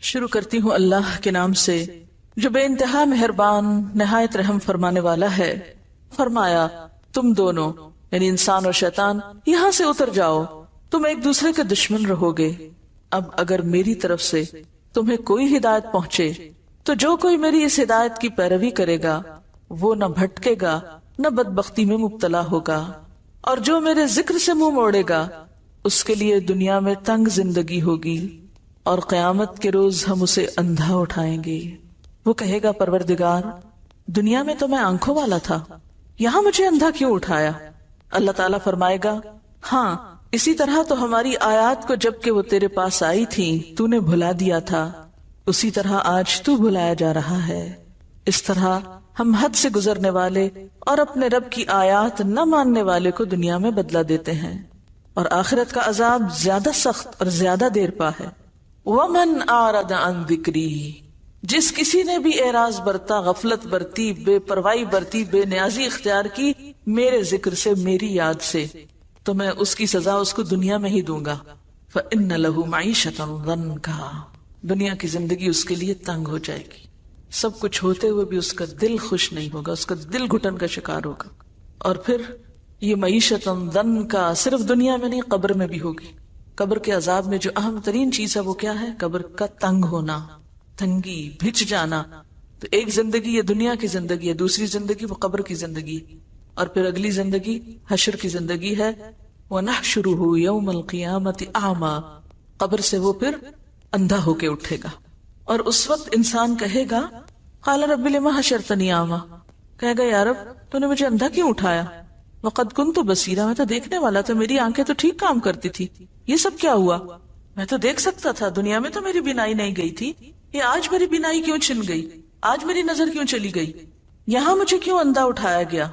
شروع کرتی ہوں اللہ کے نام سے جو بے انتہا مہربان نہایت رحم فرمانے والا ہے۔ فرمایا تم دونوں یعنی انسان اور شیطان یہاں سے اتر جاؤ، تم ایک دوسرے کے دشمن رہو گے۔ اب اگر میری طرف سے تمہیں کوئی ہدایت پہنچے تو جو کوئی میری اس ہدایت کی پیروی کرے گا وہ نہ بھٹکے گا نہ بدبختی میں مبتلا ہوگا، اور جو میرے ذکر سے منہ موڑے گا اس کے لیے دنیا میں تنگ زندگی ہوگی اور قیامت کے روز ہم اسے اندھا اٹھائیں گے۔ وہ کہے گا پروردگار دنیا میں تو میں آنکھوں والا تھا، یہاں مجھے اندھا کیوں اٹھایا؟ اللہ تعالیٰ فرمائے گا ہاں اسی طرح تو ہماری آیات کو جب کہ وہ تیرے پاس آئی تھی تو نے بھلا دیا تھا، اسی طرح آج تو بھلایا جا رہا ہے۔ اس طرح ہم حد سے گزرنے والے اور اپنے رب کی آیات نہ ماننے والے کو دنیا میں بدلہ دیتے ہیں، اور آخرت کا عذاب زیادہ سخت اور زیادہ دیر پا ہے۔ وَمَنْ أَعْرَضَ عَنْ ذِكْرِي، جس کسی نے بھی اعراض برتا، غفلت برتی، بے پرواہی برتی، بے نیازی اختیار کی میرے ذکر سے، میری یاد سے، تو میں اس کی سزا اس کو دنیا میں ہی دوں گا۔ فَإِنَّ لَهُ مَعِيشَةً ضَنْكَا، دنیا کی زندگی اس کے لیے تنگ ہو جائے گی، سب کچھ ہوتے ہوئے بھی اس کا دل خوش نہیں ہوگا، اس کا دل گھٹن کا شکار ہوگا۔ اور پھر یہ معیشتاً ضنکا صرف دنیا میں نہیں قبر میں بھی ہوگی۔ قبر کے عذاب میں جو اہم ترین چیز ہے وہ کیا ہے؟ قبر کا تنگ ہونا، تنگی، بھچ جانا۔ تو ایک زندگی یہ دنیا کی زندگی ہے، دوسری زندگی وہ قبر کی زندگی، اور پھر اگلی زندگی حشر کی زندگی ہے۔ وَنَحْشُرُهُ يَوْمَ الْقِيَامَةِ أَعْمَى، قبر سے وہ پھر اندھا ہو کے اٹھے گا، اور اس وقت انسان کہے گا قال رب لما حشرتنی اعمی، کہے گا یا رب تو نے مجھے اندھا کیوں اٹھایا؟ وقد كنت بصیرا، میں تو دیکھنے والا تھا، میری آنکھیں تو ٹھیک کام کرتی تھی، یہ سب کیا ہوا؟ میں تو دیکھ سکتا تھا، دنیا میں تو میری بینائی نہیں گئی تھی، یہ آج میری بینائی کیوں چھن گئی؟ آج میری نظر کیوں چلی گئی؟ یہاں مجھے کیوں اندھا اٹھایا گیا؟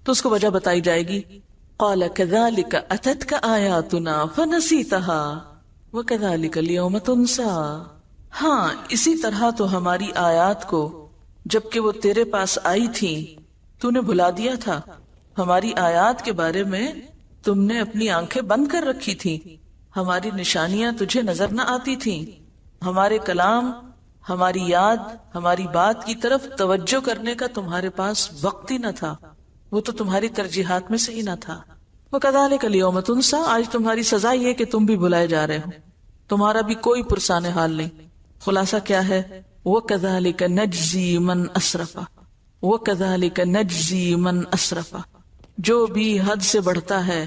تو اس کو وجہ بتائی جائے گی۔ قال كذلك اتتك آیاتنا فنسیتها وكذلك اليوم تنسى، ہاں اسی طرح تو ہماری آیات کو جبکہ وہ تیرے پاس آئی تھی تو نے بھلا دیا تھا۔ ہماری آیات کے بارے میں تم نے اپنی آنکھیں بند کر رکھی تھی، ہماری نشانیاں تجھے نظر نہ آتی تھیں، ہمارے کلام، ہماری یاد، ہماری بات کی طرف توجہ کرنے کا تمہارے پاس وقت ہی نہ تھا، وہ تو تمہاری ترجیحات میں سے ہی نہ تھا۔ وَكَذَلِكَ الْيَوْمَ تُنْسَى، آج تمہاری سزا یہ کہ تم بھی بھلائے جا رہے ہو، تمہارا بھی کوئی پرسان حال نہیں۔ خلاصہ کیا ہے؟ وَكَذَلِكَ نَجْزِي مَنْ أَسْرَفَ، وَكَذَلِكَ نَجْزِي مَنْ أَسْرَفَ، جو بھی حد سے بڑھتا ہے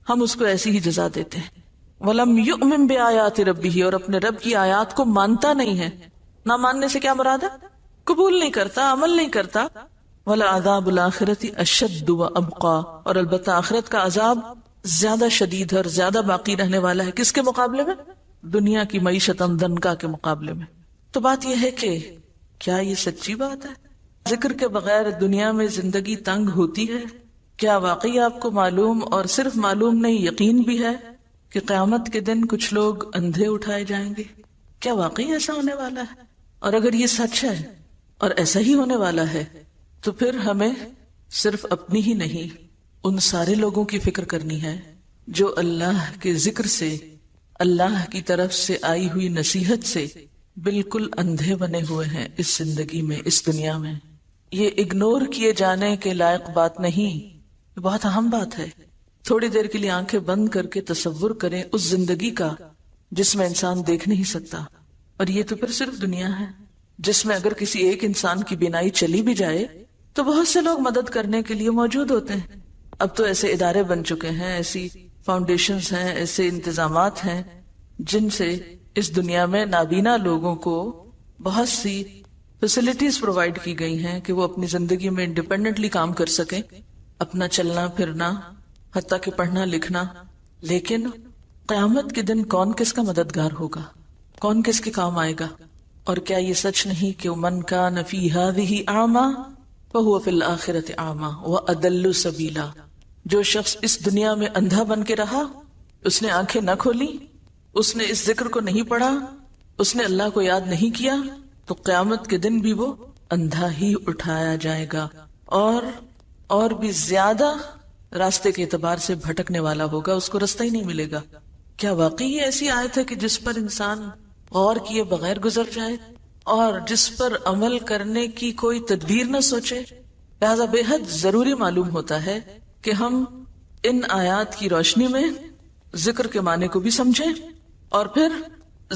ہم اس کو ایسی ہی جزا دیتے ہیں۔ وَلَمْ يُؤْمِن بِآيَاتِ رَبِّهِ، اور اپنے رب کی آیات کو مانتا نہیں ہے۔ نہ ماننے سے کیا مراد ہے؟ قبول نہیں کرتا، عمل نہیں کرتا۔ وَلَعَذَابُ الْآخِرَةِ أَشَدُّ وَأَبْقَىٰ، اور البتہ آخرت کا عذاب زیادہ شدید اور زیادہ باقی رہنے والا ہے۔ کس کے مقابلے میں؟ دنیا کی معیشت ضنکا کے مقابلے میں۔ تو بات یہ ہے کہ کیا یہ سچی بات ہے؟ ذکر کے بغیر دنیا میں زندگی تنگ ہوتی ہے؟ کیا واقعی آپ کو معلوم، اور صرف معلوم نہیں یقین بھی ہے کہ قیامت کے دن کچھ لوگ اندھے اٹھائے جائیں گے؟ کیا واقعی ایسا ہونے والا ہے؟ اور اگر یہ سچ ہے اور ایسا ہی ہونے والا ہے تو پھر ہمیں صرف اپنی ہی نہیں ان سارے لوگوں کی فکر کرنی ہے جو اللہ کے ذکر سے، اللہ کی طرف سے آئی ہوئی نصیحت سے بالکل اندھے بنے ہوئے ہیں اس زندگی میں، اس دنیا میں۔ یہ اگنور کیے جانے کے لائق بات نہیں، یہ بہت اہم بات ہے۔ تھوڑی دیر کے لیے آنکھیں بند کر کے تصور کریں اس زندگی کا جس میں انسان دیکھ نہیں سکتا، اور یہ تو پھر صرف دنیا ہے جس میں اگر کسی ایک انسان کی بینائی چلی بھی جائے تو بہت سے لوگ مدد کرنے کے لیے موجود ہوتے ہیں۔ اب تو ایسے ادارے بن چکے ہیں، ایسی فاؤنڈیشنز ہیں، ایسے انتظامات ہیں جن سے اس دنیا میں نابینا لوگوں کو بہت سی فیسلٹیز پرووائڈ کی گئی ہیں کہ وہ اپنی زندگی میں انڈیپینڈنٹلی کام کر سکیں، اپنا چلنا پھرنا، حتیٰ کہ پڑھنا لکھنا۔ لیکن قیامت کے دن کون کس کا مددگار ہوگا؟ کون کس کے کام آئے گا؟ اور کیا یہ سچ نہیں کہ من کان فی ہذہ اعمی فہو فی الآخرۃ اعمی واضل سبیلا، جو شخص اس دنیا میں اندھا بن کے رہا، اس نے آنکھیں نہ کھولی، اس نے اس ذکر کو نہیں پڑھا، اس نے اللہ کو یاد نہیں کیا، تو قیامت کے دن بھی وہ اندھا ہی اٹھایا جائے گا، اور بھی زیادہ راستے کے اعتبار سے بھٹکنے والا ہوگا، اس کو راستہ ہی نہیں ملے گا۔ کیا واقعی یہ ایسی آیت ہے کہ جس پر انسان غور کیے بغیر گزر جائے اور جس پر عمل کرنے کی کوئی تدبیر نہ سوچے. لہذا بے حد ضروری معلوم ہوتا ہے کہ ہم ان آیات کی روشنی میں ذکر کے معنی کو بھی سمجھیں اور پھر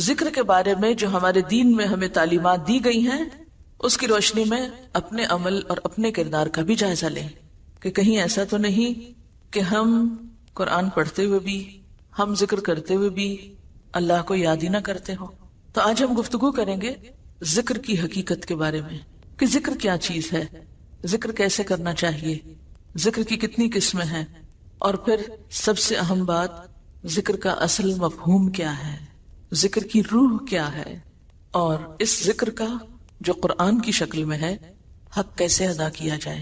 ذکر کے بارے میں جو ہمارے دین میں ہمیں تعلیمات دی گئی ہیں اس کی روشنی میں اپنے عمل اور اپنے کردار کا بھی جائزہ لیں کہ کہیں ایسا تو نہیں کہ ہم قرآن پڑھتے ہوئے بھی، ہم ذکر کرتے ہوئے بھی اللہ کو یاد ہی نہ کرتے ہوں. تو آج ہم گفتگو کریں گے ذکر کی حقیقت کے بارے میں کہ ذکر کیا چیز ہے، ذکر کیسے کرنا چاہیے، ذکر کی کتنی قسمیں ہیں، اور پھر سب سے اہم بات ذکر کا اصل مفہوم کیا ہے، ذکر کی روح کیا ہے، اور اس ذکر کا جو قرآن کی شکل میں ہے حق کیسے ادا کیا جائے،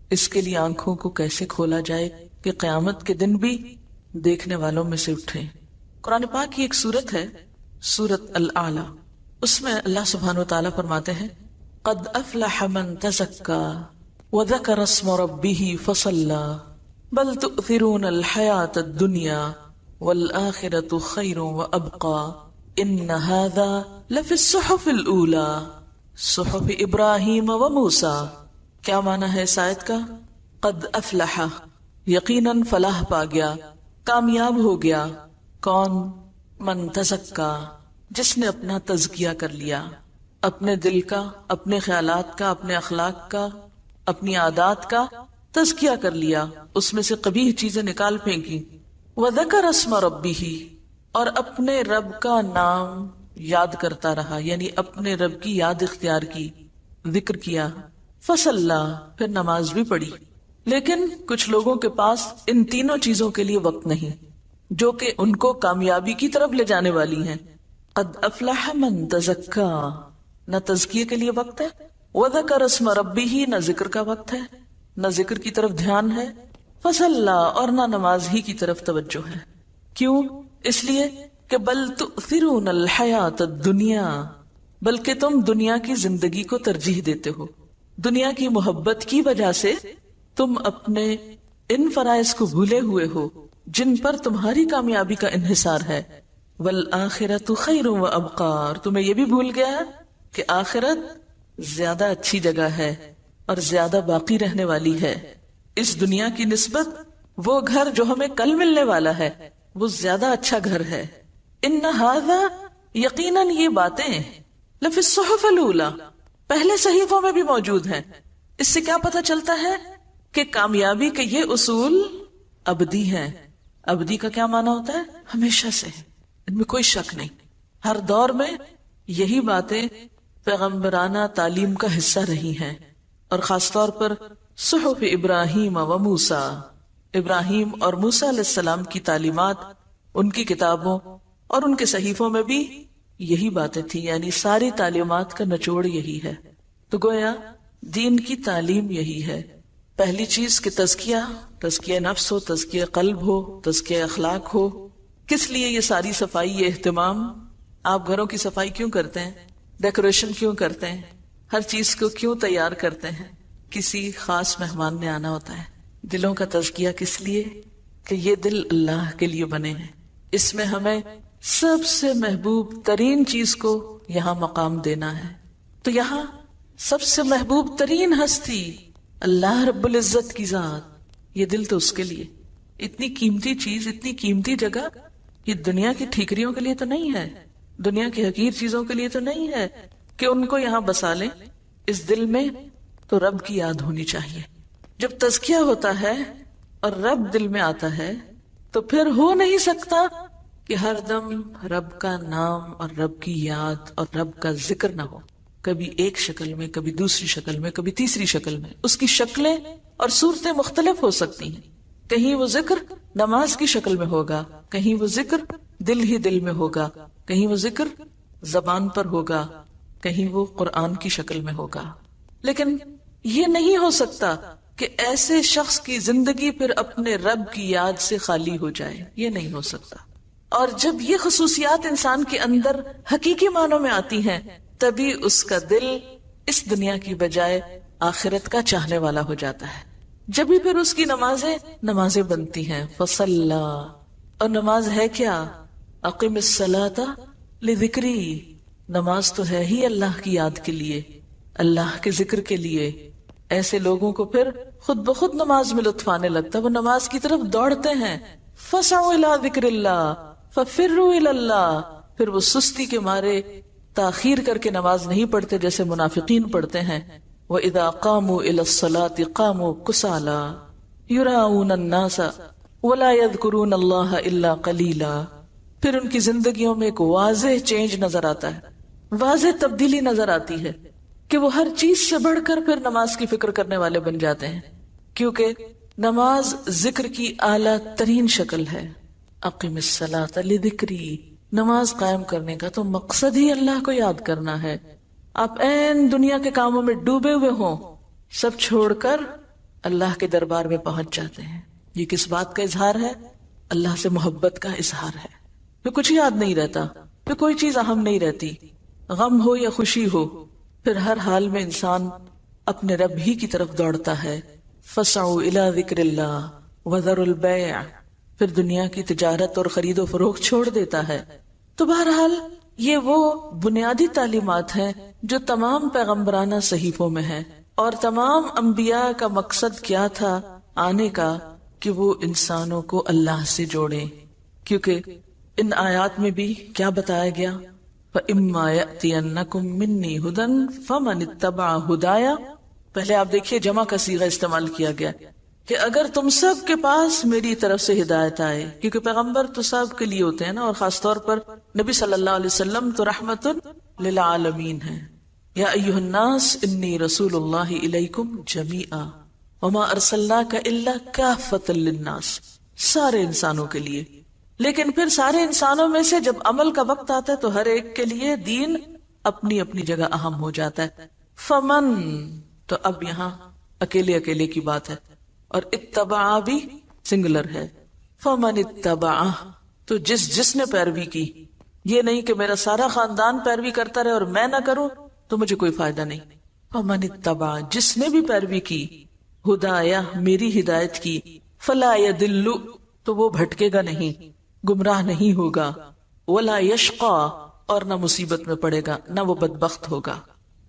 اس کے لیے آنکھوں کو کیسے کھولا جائے کہ قیامت کے دن بھی دیکھنے والوں میں سے اٹھے. قرآن پاک کی ایک سورت ہے سورت الاعلی، اس میں اللہ سبحانہ وتعالی فرماتے ہیں قد افلح من تزکا وذکر اسم ربہ فصلی بل تؤثرون الحیاۃ الدنیا والآخرۃ خیر وابقی ان ھذا لفی الصحف الاولی صحف ابراہیم و موسیٰ. کیا معنی ہے اس آیت کا؟ قد افلح، یقیناً فلاح پا گیا، کامیاب ہو گیا. کون؟ من تزکا، جس نے اپنا تزکیہ کر لیا، اپنے دل کا، اپنے خیالات کا، اپنے اخلاق کا، اپنی عادات کا تزکیہ کر لیا، اس میں سے قبیح چیزیں نکال پھینکی. وذکر اسم ربہ، اور اپنے رب کا نام یاد کرتا رہا، یعنی اپنے رب کی یاد اختیار کی، ذکر کیا. فصلی، پھر نماز بھی پڑھی. لیکن کچھ لوگوں کے پاس ان تینوں چیزوں کے لیے وقت نہیں جو کہ ان کو کامیابی کی طرف لے جانے والی ہیں. قد افلح من تزکا، نہ تزکیے کے لیے وقت ہے، وذکر اسم ربہ، نہ ذکر کا وقت ہے، نہ ذکر کی طرف دھیان ہے. فصلی، اور نہ نماز ہی کی طرف توجہ ہے. کیوں؟ اس لیے کہ بل تؤثرون الحیات الدنیا، بلکہ تم دنیا کی زندگی کو ترجیح دیتے ہو. دنیا کی محبت کی وجہ سے تم اپنے ان فرائض کو بھولے ہوئے ہو جن پر تمہاری کامیابی کا انحصار ہے. والآخرۃ خیر وابقی، اور تمہیں یہ بھی بھول گیا کہ آخرت زیادہ اچھی جگہ ہے اور زیادہ باقی رہنے والی ہے. اس دنیا کی نسبت وہ گھر جو ہمیں کل ملنے والا ہے وہ زیادہ اچھا گھر ہے. ان ھذا، یقیناً یہ باتیں لفی الصحف الاولی، پہلے صحیفوں میں بھی موجود ہیں. اس سے کیا پتہ چلتا ہے کہ کامیابی کے یہ اصول ابدی ہیں. ابدی کا کیا معنی ہوتا ہے؟ ہمیشہ سے، ان میں کوئی شک نہیں. ہر دور میں یہی باتیں پیغمبرانہ تعلیم کا حصہ رہی ہیں، اور خاص طور پر صحف ابراہیم و موسیٰ، ابراہیم اور موسیٰ علیہ السلام کی تعلیمات ان کی کتابوں اور ان کے صحیفوں میں بھی یہی باتیں تھی. یعنی ساری تعلیمات کا نچوڑ یہی ہے. تو گویا دین کی تعلیم یہی ہے. پہلی چیز کہ تزکیہ نفس ہو، تزکیہ قلب ہو، تزکیہ اخلاق ہو. کس لیے یہ ساری صفائی، یہ اہتمام؟ آپ گھروں کی صفائی کیوں کرتے ہیں؟ ڈیکوریشن کیوں کرتے ہیں؟ ہر چیز کو کیوں تیار کرتے ہیں؟ کسی خاص مہمان نے آنا ہوتا ہے. دلوں کا تزکیہ کس لیے؟ کہ یہ دل اللہ کے لیے بنے ہیں. اس میں ہمیں سب سے محبوب ترین چیز کو یہاں مقام دینا ہے. تو یہاں سب سے محبوب ترین ہستی اللہ رب العزت کی ذات، یہ دل تو اس کے لیے. اتنی قیمتی چیز، اتنی قیمتی جگہ، یہ دنیا کی ٹھیکریوں کے لیے تو نہیں ہے، دنیا کی حقیر چیزوں کے لیے تو نہیں ہے کہ ان کو یہاں بسا لیں. اس دل میں تو رب کی یاد ہونی چاہیے. جب تزکیہ ہوتا ہے اور رب دل میں آتا ہے تو پھر ہو نہیں سکتا کہ ہر دم رب کا نام اور رب کی یاد اور رب کا ذکر نہ ہو. کبھی ایک شکل میں، کبھی دوسری شکل میں، کبھی تیسری شکل میں. اس کی شکلیں اور صورتیں مختلف ہو سکتی ہیں. کہیں وہ ذکر نماز کی شکل میں ہوگا، کہیں وہ ذکر دل ہی دل میں ہوگا، کہیں وہ ذکر زبان پر ہوگا، کہیں وہ قرآن کی شکل میں ہوگا. لیکن یہ نہیں ہو سکتا کہ ایسے شخص کی زندگی پھر اپنے رب کی یاد سے خالی ہو جائے. یہ نہیں ہو سکتا. اور جب یہ خصوصیات انسان کے اندر حقیقی معنوں میں آتی ہیں تبھی اس کا دل اس دنیا کی بجائے آخرت کا چاہنے والا ہو جاتا ہے. جبھی پھر اس کی نمازیں بنتی ہیں. فصلی، اور نماز ہے کیا؟ اقم الصلاۃ لذکری، نماز تو ہے ہی اللہ کی یاد کے لیے، اللہ کے ذکر کے لیے. ایسے لوگوں کو پھر خود بخود نماز میں لطف آنے لگتا ہے، وہ نماز کی طرف دوڑتے ہیں. فَسَعُوا إِلَىٰ ذِكْرِ اللَّهِ فَفِرُّوا إِلَى اللَّهِ. پھر وہ سستی کے مارے تاخیر کر کے نماز نہیں پڑھتے جیسے منافقین پڑھتے ہیں. وَإِذَا قَامُوا إِلَى الصَّلَاةِ قَامُوا كُسَالَىٰ يُرَاءُونَ النَّاسَ وَلَا يَذْكُرُونَ اللَّهَ إِلَّا قَلِيلًا. پھر ان کی زندگیوں میں ایک واضح چینج نظر آتا ہے، واضح تبدیلی نظر آتی ہے کہ وہ ہر چیز سے بڑھ کر پھر نماز کی فکر کرنے والے بن جاتے ہیں، کیونکہ نماز ذکر کی اعلیٰ ترین شکل ہے. اقم الصلاۃ لذکری. نماز قائم کرنے کا تو مقصد ہی اللہ کو یاد کرنا ہے. آپ این دنیا کے کاموں میں ڈوبے ہوئے ہوں، سب چھوڑ کر اللہ کے دربار میں پہنچ جاتے ہیں. یہ کس بات کا اظہار ہے؟ اللہ سے محبت کا اظہار ہے. پھر کچھ یاد نہیں رہتا، پھر کوئی چیز اہم نہیں رہتی، غم ہو یا خوشی ہو، پھر ہر حال میں انسان اپنے رب ہی کی طرف دوڑتا ہے. فَسَعُوا إِلَىٰ ذِكْرِ اللَّهِ وَذَرُوا الْبَيْعَ. پھر دنیا کی تجارت اور خرید و فروخت چھوڑ دیتا ہے. تو بہرحال یہ وہ بنیادی تعلیمات ہیں جو تمام پیغمبرانہ صحیفوں میں ہیں، اور تمام انبیاء کا مقصد کیا تھا آنے کا کہ وہ انسانوں کو اللہ سے جوڑیں. کیونکہ ان آیات میں بھی کیا بتایا گیا؟ فَإِمَّا يَأْتِيَنَّكُم مِّنِّي هُدًى فَمَنِ اتَّبَعَ هُدَايَ. پہلے آپ دیکھیے جمع کا صیغہ استعمال کیا گیا کہ اگر تم سب کے پاس میری طرف سے ہدایت آئے، کیونکہ پیغمبر تو سب کے لیے ہوتے ہیں نا، اور خاص طور پر نبی صلی اللہ علیہ وسلم تو رحمت للعالمین ہیں. یا ایھا الناس انی رسول اللہ الیکم جمیعا وما ارسلناک الا کافۃ للناس. سارے انسانوں کے لیے. لیکن پھر سارے انسانوں میں سے جب عمل کا وقت آتا ہے تو ہر ایک کے لیے دین اپنی اپنی جگہ اہم ہو جاتا ہے. فمن، تو اب یہاں اکیلے اکیلے کی بات ہے، اور اتبع بھی سنگولر ہے. فمن اتبع، تو جس نے پیروی کی. یہ نہیں کہ میرا سارا خاندان پیروی کرتا رہے اور میں نہ کروں تو مجھے کوئی فائدہ نہیں. فمن اتبع، جس نے بھی پیروی کی، ہدایا، میری ہدایت کی، فلا یضل، تو وہ بھٹکے گا نہیں، گمراہ نہیں ہوگا، ولا یشقا، اور نہ مصیبت میں پڑے گا، نہ وہ بدبخت ہوگا.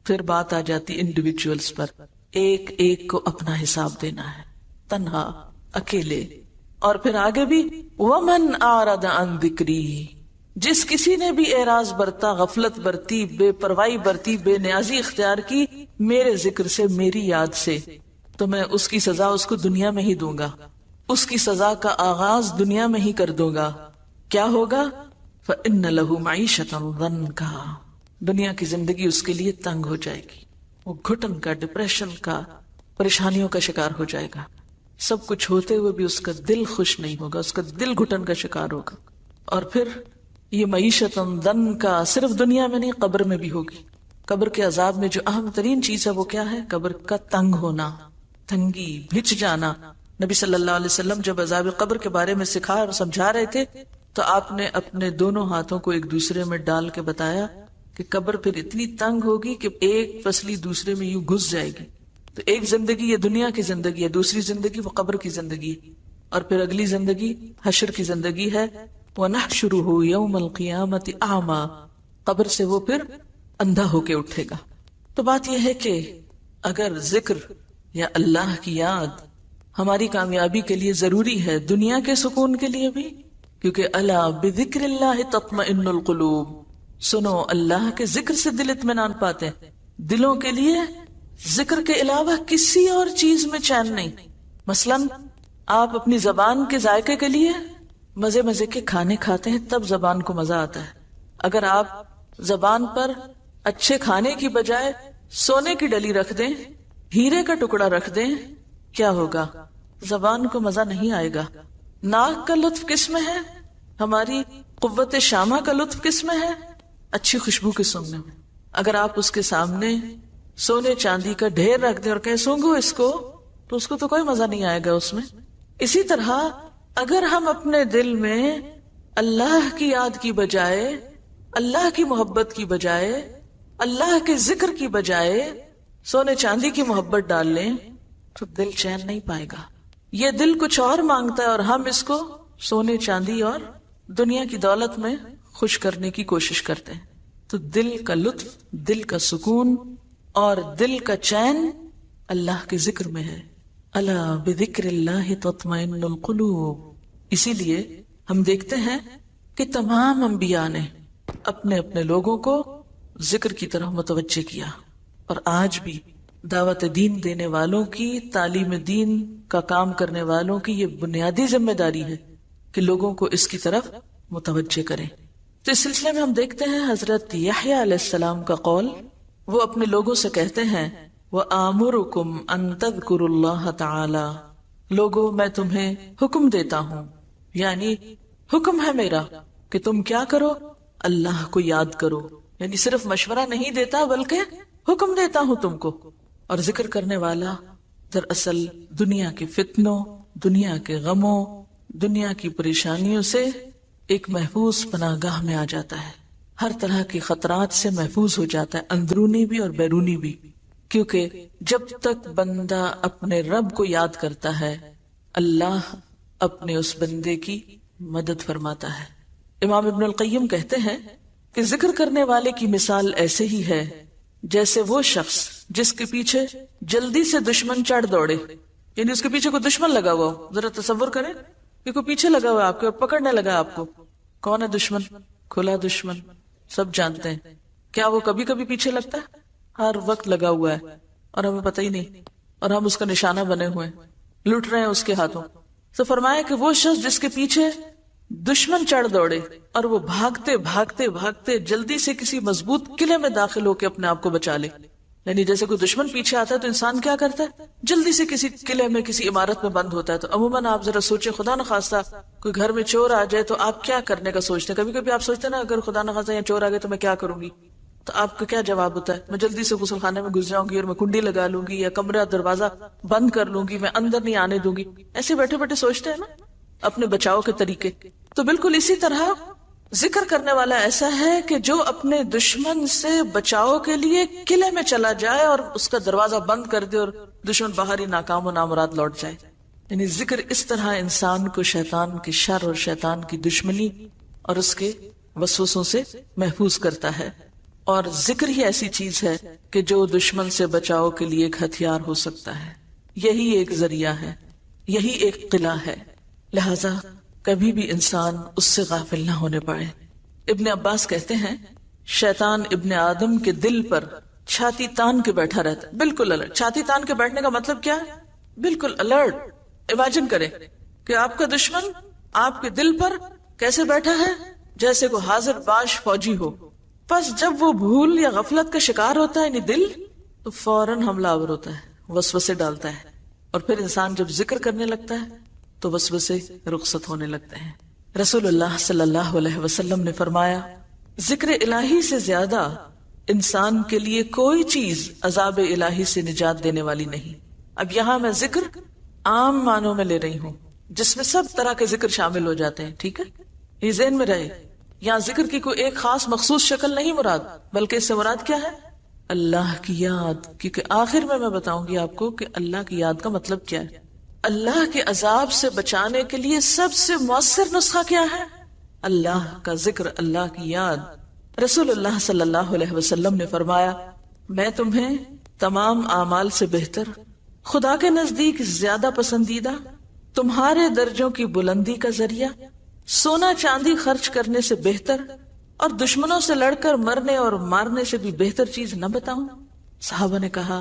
پھر بات آ جاتی انڈیویجولز پر. ایک ایک کو اپنا حساب دینا ہے، تنہا، اکیلے. اور پھر آگے بھی ومن اعرض عن ذکری، جس کسی نے بھی اعراض برتا، غفلت برتی، بے پرواہی برتی، بے نیازی اختیار کی میرے ذکر سے، میری یاد سے، تو میں اس کی سزا اس کو دنیا میں ہی دوں گا. اس کی سزا کا آغاز دنیا میں ہی کر دوں گا. کیا ہوگا؟ فإن له معیشة ضنکا، دنیا کی زندگی اس کے لیے تنگ ہو جائے گی، وہ گھٹن کا، ڈپریشن کا، پریشانیوں کا شکار ہو جائے گا. سب کچھ ہوتے ہوئے بھی اس کا دل خوش نہیں ہوگا، اس کا دل گھٹن کا شکار ہوگا. اور پھر یہ معیشت ضنکا صرف دنیا میں نہیں، قبر میں بھی ہوگی. قبر کے عذاب میں جو اہم ترین چیز ہے وہ کیا ہے؟ قبر کا تنگ ہونا، تنگی، بھچ جانا. نبی صلی اللہ علیہ وسلم جب عذاب قبر کے بارے میں سکھا اور سمجھا رہے تھے تو آپ نے اپنے دونوں ہاتھوں کو ایک دوسرے میں ڈال کے بتایا کہ قبر پھر اتنی تنگ ہوگی کہ ایک پسلی دوسرے میں یوں گھس جائے گی. تو ایک زندگی یہ دنیا کی زندگی ہے، دوسری زندگی وہ قبر کی زندگی، اور پھر اگلی زندگی حشر کی زندگی ہے. وَنَحْشُرُهُ يَوْمَ الْقِيَامَةِ أَعْمَى، قبر سے وہ پھر اندھا ہو کے اٹھے گا. تو بات یہ ہے کہ اگر ذکر یا اللہ کی یاد ہماری کامیابی کے لیے ضروری ہے، دنیا کے سکون کے لیے بھی، کیونکہ الا بذکر اللہ تطمئن القلوب، سنو اللہ کے ذکر سے دل اطمینان پاتے ہیں. دلوں کے لیے ذکر کے علاوہ کسی اور چیز میں چین نہیں. مثلاً آپ اپنی زبان کے ذائقے کے لیے مزے مزے کے کھانے کھاتے ہیں، تب زبان کو مزہ آتا ہے. اگر آپ زبان پر اچھے کھانے کی بجائے سونے کی ڈلی رکھ دیں، ہیرے کا ٹکڑا رکھ دیں، کیا ہوگا؟ زبان کو مزہ نہیں آئے گا. ناک کا لطف کس میں ہے؟ ہماری قوت شامہ کا لطف کس میں ہے؟ اچھی خوشبو کے سونگنے میں. اگر آپ اس کے سامنے سونے چاندی کا ڈھیر رکھ دیں اور کہیں سونگو اس کو، تو اس کو تو کوئی مزہ نہیں آئے گا اس میں. اسی طرح اگر ہم اپنے دل میں اللہ کی یاد کی بجائے، اللہ کی محبت کی بجائے، اللہ کے ذکر کی بجائے سونے چاندی کی محبت ڈال لیں تو دل چین نہیں پائے گا. یہ دل کچھ اور مانگتا ہے اور ہم اس کو سونے چاندی اور دنیا کی دولت میں خوش کرنے کی کوشش کرتے ہیں. تو دل کا لطف، دل کا سکون اور دل کا چین اللہ کے ذکر میں ہے. الا بذکر اللہ تطمئن القلوب. اسی لیے ہم دیکھتے ہیں کہ تمام انبیاء نے اپنے اپنے لوگوں کو ذکر کی طرف متوجہ کیا، اور آج بھی دعوت دین دینے والوں کی، تعلیم دین کا کام کرنے والوں کی یہ بنیادی ذمہ داری ہے کہ لوگوں کو اس کی طرف متوجہ کریں. تو اس سلسلے میں ہم دیکھتے ہیں حضرت یحییٰ علیہ السلام کا قول. وہ اپنے لوگوں سے کہتے ہیں وَآمُرُكُمْ أَن تَذْكُرُوا اللَّهَ تَعَالَى. لوگوں میں تمہیں حکم دیتا ہوں، یعنی حکم ہے میرا کہ تم کیا کرو؟ اللہ کو یاد کرو. یعنی صرف مشورہ نہیں دیتا بلکہ حکم دیتا ہوں تم کو. اور ذکر کرنے والا دراصل دنیا کے فتنوں، دنیا کے غموں، دنیا کی پریشانیوں سے ایک محفوظ پناہ گاہ میں آ جاتا ہے، ہر طرح کے خطرات سے محفوظ ہو جاتا ہے، اندرونی بھی اور بیرونی بھی. کیونکہ جب تک بندہ اپنے رب کو یاد کرتا ہے، اللہ اپنے اس بندے کی مدد فرماتا ہے. امام ابن القیم کہتے ہیں کہ ذکر کرنے والے کی مثال ایسے ہی ہے جیسے وہ شخص جس کے پیچھے جلدی سے دشمن چڑھ دوڑے. یعنی اس کے پیچھے کوئی دشمن لگا ہوا ہو. ذرا تصور کریں کہ کوئی پیچھے لگا ہوا ہے آپ کے اور پکڑنے لگا آپ کو. کون ہے دشمن؟ کھلا دشمن، سب جانتے ہیں. کیا وہ کبھی کبھی پیچھے لگتا ہے؟ ہر وقت لگا ہوا ہے اور ہمیں پتہ ہی نہیں، اور ہم اس کا نشانہ بنے ہوئے ہیں، لٹ رہے ہیں اس کے ہاتھوں. تو فرمایا کہ وہ شخص جس کے پیچھے دشمن چڑھ دوڑے اور وہ بھاگتے بھاگتے بھاگتے جلدی سے کسی مضبوط قلعے میں داخل ہو کے اپنے آپ کو بچا لے. یعنی جیسے کوئی دشمن پیچھے آتا ہے تو انسان کیا کرتا ہے؟ جلدی سے کسی قلعے میں، کسی عمارت میں بند ہوتا ہے. تو عموماً آپ ذرا سوچیں، خدا نخواستہ کوئی گھر میں چور آ جائے تو آپ کیا کرنے کا سوچتے ہیں؟ کبھی کبھی آپ سوچتے ہیں نا اگر خدا نخواستہ یا چور آ گئے تو میں کیا کروں گی؟ تو آپ کا کیا جواب ہوتا ہے؟ میں جلدی سے غسل خانے میں گھس جاؤں گی اور میں کنڈی لگا لوں گی، یا کمرہ دروازہ بند کر لوں گی، میں اندر نہیں آنے دوں گی. ایسے بیٹھے بیٹھے سوچتے ہیں نا اپنے بچاؤ کے طریقے. تو بالکل اسی طرح ذکر کرنے والا ایسا ہے کہ جو اپنے دشمن سے بچاؤ کے لیے قلعے میں چلا جائے اور اس کا دروازہ بند کر دے اور دشمن باہر ہی ناکام و نامراد لوٹ جائے. یعنی ذکر اس طرح انسان کو شیطان کی شر اور شیطان کی دشمنی اور اس کے وسوسوں سے محفوظ کرتا ہے. اور ذکر ہی ایسی چیز ہے کہ جو دشمن سے بچاؤ کے لیے ایک ہتھیار ہو سکتا ہے. یہی ایک ذریعہ ہے، یہی ایک قلعہ ہے. لہذا کبھی بھی انسان اس سے غافل نہ ہونے پائے. ابن عباس کہتے ہیں شیطان ابن آدم کے دل پر چھاتی تان کے بیٹھا رہتا ہے، بالکل الرٹ. چھاتی تان کے بیٹھنے کا مطلب کیا ہے؟ بالکل الرٹ. امیجن کریں کہ آپ کا دشمن آپ کے دل پر کیسے بیٹھا ہے؟ جیسے کوئی حاضر باش فوجی ہو. بس جب وہ بھول یا غفلت کا شکار ہوتا ہے یعنی دل، تو فوراً حملہ آور ہوتا ہے، وسوسے ڈالتا ہے. اور پھر انسان جب ذکر کرنے لگتا ہے تو وسوسے رخصت ہونے لگتے ہیں. رسول اللہ صلی اللہ علیہ وسلم نے فرمایا ذکر الہی سے زیادہ انسان کے لیے کوئی چیز عذاب الہی سے نجات دینے والی نہیں. اب یہاں میں ذکر عام معنوں میں لے رہی ہوں جس میں سب طرح کے ذکر شامل ہو جاتے ہیں، ٹھیک ہے؟ یہ ذہن میں رہے. یہاں ذکر کی کوئی ایک خاص مخصوص شکل نہیں مراد، بلکہ اس سے مراد کیا ہے؟ اللہ کی یاد. کیونکہ آخر میں بتاؤں گی آپ کو کہ اللہ کی یاد کا مطلب کیا ہے. اللہ کے عذاب سے بچانے کے لیے سب سے مؤثر نسخہ کیا ہے؟ اللہ کا ذکر، اللہ کی یاد. رسول اللہ صلی اللہ علیہ وسلم نے فرمایا میں تمہیں تمام اعمال سے بہتر، خدا کے نزدیک زیادہ پسندیدہ، تمہارے درجوں کی بلندی کا ذریعہ، سونا چاندی خرچ کرنے سے بہتر اور دشمنوں سے لڑ کر مرنے اور مارنے سے بھی بہتر چیز نہ بتاؤں؟ صحابہ نے کہا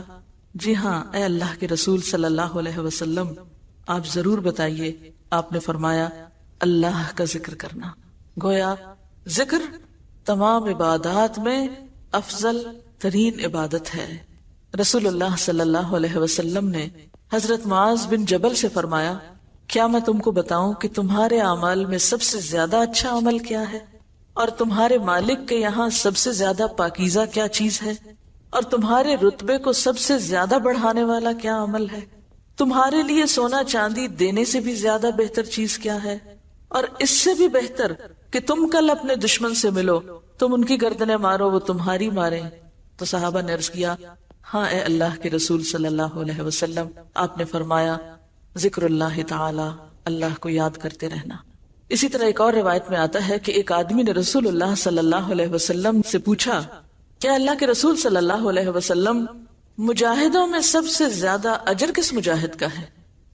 جی ہاں اے اللہ کے رسول صلی اللہ علیہ وسلم، آپ ضرور بتائیے. آپ نے فرمایا اللہ کا ذکر کرنا. گویا ذکر تمام عبادات میں افضل ترین عبادت ہے. رسول اللہ صلی اللہ علیہ وسلم نے حضرت معاذ بن جبل سے فرمایا کیا میں تم کو بتاؤں کہ تمہارے اعمال میں سب سے زیادہ اچھا عمل کیا ہے، اور تمہارے مالک کے یہاں سب سے زیادہ پاکیزہ کیا چیز ہے، اور تمہارے رتبے کو سب سے زیادہ بڑھانے والا کیا عمل ہے؟ تمہارے لیے سونا چاندی دینے سے بھی زیادہ بہتر چیز کیا ہے، اور اس سے بھی بہتر کہ تم کل اپنے دشمن سے ملو، تم ان کی گردنیں مارو وہ تمہاری ماریں. تو صحابہ نے عرض کیا ہاں اے اللہ کے رسول صلی اللہ علیہ وسلم. آپ نے فرمایا ذکر اللہ تعالی، اللہ کو یاد کرتے رہنا. اسی طرح ایک اور روایت میں آتا ہے کہ ایک آدمی نے رسول اللہ صلی اللہ علیہ وسلم سے پوچھا، کیا اللہ کے رسول صلی اللہ علیہ وسلم مجاہدوں میں سب سے زیادہ اجر کس مجاہد کا ہے؟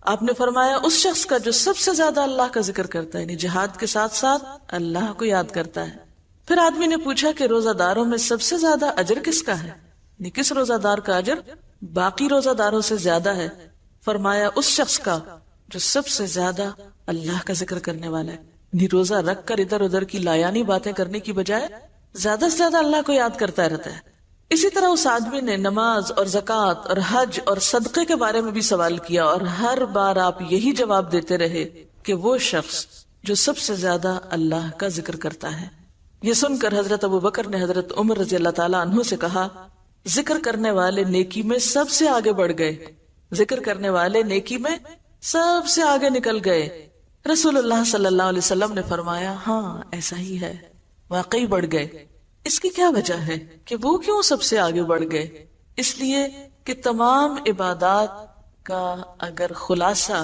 آپ نے فرمایا اس شخص کا جو سب سے زیادہ اللہ کا ذکر کرتا ہے، یعنی جہاد کے ساتھ ساتھ اللہ کو یاد کرتا ہے۔ پھر آدمی نے پوچھا کہ روزہ داروں میں سب سے زیادہ اجر کس کا ہے، یعنی کس روزہ دار کا اجر باقی روزہ داروں سے زیادہ ہے؟ فرمایا اس شخص کا جو سب سے زیادہ اللہ کا ذکر کرنے والا ہے، یعنی روزہ رکھ کر ادھر ادھر کی لایانی باتیں کرنے کی بجائے زیادہ سے زیادہ اللہ کو یاد کرتا رہتا ہے۔ اسی طرح اس آدمی نے نماز اور زکوٰۃ اور حج اور صدقے کے بارے میں بھی سوال کیا، اور ہر بار آپ یہی جواب دیتے رہے کہ وہ شخص جو سب سے زیادہ اللہ کا ذکر کرتا ہے۔ یہ سن کر حضرت ابو بکر نے حضرت عمر رضی اللہ تعالیٰ عنہ سے کہا، ذکر کرنے والے نیکی میں سب سے آگے بڑھ گئے، ذکر کرنے والے نیکی میں سب سے آگے نکل گئے۔ رسول اللہ صلی اللہ علیہ وسلم نے فرمایا، ہاں ایسا ہی ہے، واقعی بڑھ گئے۔ اس کی کیا وجہ ہے کہ وہ کیوں سب سے آگے بڑھ گئے؟ اس لیے کہ تمام عبادات کا اگر خلاصہ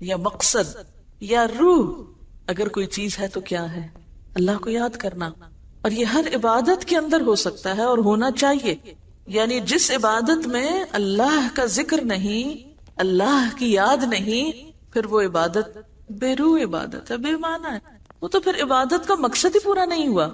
یا مقصد یا روح اگر کوئی چیز ہے تو کیا ہے؟ اللہ کو یاد کرنا، اور یہ ہر عبادت کے اندر ہو سکتا ہے اور ہونا چاہیے۔ یعنی جس عبادت میں اللہ کا ذکر نہیں، اللہ کی یاد نہیں، پھر وہ عبادت بے روح عبادت ہے، بے معنی ہے، وہ تو پھر عبادت کا مقصد ہی پورا نہیں ہوا۔